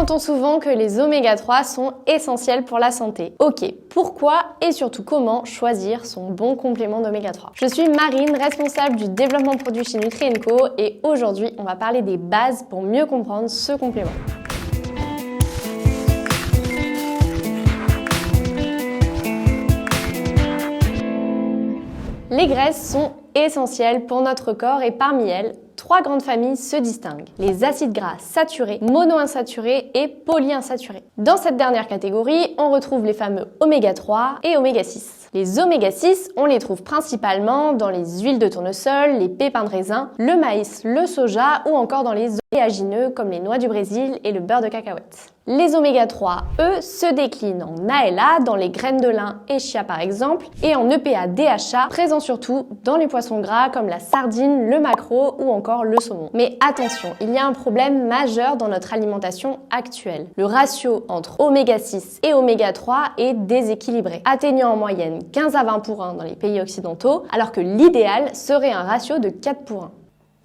entend souvent que les oméga 3 sont essentiels pour la santé. Ok, pourquoi et surtout comment choisir son bon complément d'oméga 3? Je suis Marine, responsable du développement produit chez Nutri & Co et aujourd'hui on va parler des bases pour mieux comprendre ce complément. Les graisses sont essentielles pour notre corps et parmi elles, trois grandes familles se distinguent. Les acides gras saturés, monoinsaturés et polyinsaturés. Dans cette dernière catégorie, on retrouve les fameux oméga 3 et oméga 6. Les oméga 6, on les trouve principalement dans les huiles de tournesol, les pépins de raisin, le maïs, le soja ou encore dans les oléagineux comme les noix du Brésil et le beurre de cacahuète. Les oméga 3, eux, se déclinent en ALA dans les graines de lin et chia par exemple, et en EPA DHA, présents surtout dans les poissons gras comme la sardine, le maquereau ou encore le saumon. Mais attention, il y a un problème majeur dans notre alimentation actuelle. Le ratio entre oméga 6 et oméga 3 est déséquilibré, atteignant en moyenne 15 à 20 pour 1 dans les pays occidentaux, alors que l'idéal serait un ratio de 4 pour 1.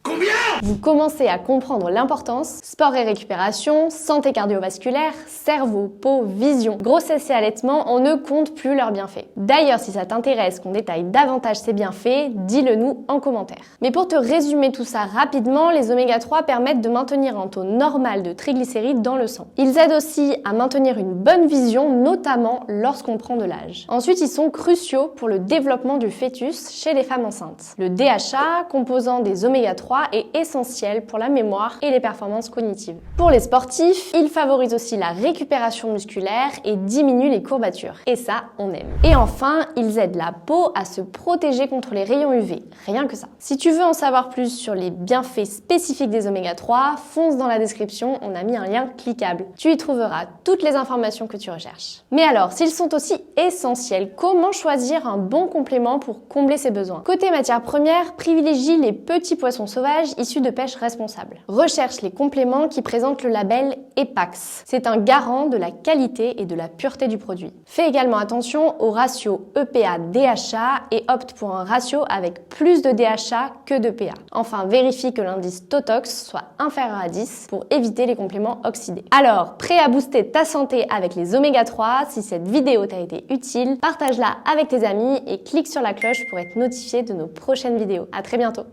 Combien ? Vous commencez à comprendre l'importance, sport et récupération, santé cardiovasculaire, cerveau, peau, vision, grossesse et allaitement, on ne compte plus leurs bienfaits. D'ailleurs, si ça t'intéresse qu'on détaille davantage ces bienfaits, dis-le nous en commentaire. Mais pour te résumer tout ça rapidement, les oméga 3 permettent de maintenir un taux normal de triglycérides dans le sang. Ils aident aussi à maintenir une bonne vision, notamment lorsqu'on prend de l'âge. Ensuite, ils sont cruciaux pour le développement du fœtus chez les femmes enceintes. Le DHA, composant des oméga 3, est essentiel pour la mémoire et les performances cognitives. Pour les sportifs, il favorise aussi la récupération musculaire et diminue les courbatures. Et ça, on aime. Et enfin, ils aident la peau à se protéger contre les rayons UV. Rien que ça. Si tu veux en savoir plus sur les bienfaits spécifiques des oméga 3, fonce dans la description, on a mis un lien cliquable. Tu y trouveras toutes les informations que tu recherches. Mais alors, s'ils sont aussi essentiels, comment choisir un bon complément pour combler ses besoins? Côté matières premières, privilégie les petits poissons sauvages issus de pêche responsable. Recherche les compléments qui présentent le label EPAX. C'est un garant de la qualité et de la pureté du produit. Fais également attention au ratio EPA-DHA et opte pour un ratio avec plus de DHA que de PA. Enfin, vérifie que l'indice TOTOX soit inférieur à 10 pour éviter les compléments oxydés. Alors, prêt à booster ta santé avec les oméga 3? Si cette vidéo t'a été utile, partage-la avec tes amis et clique sur la cloche pour être notifié de nos prochaines vidéos. À très bientôt!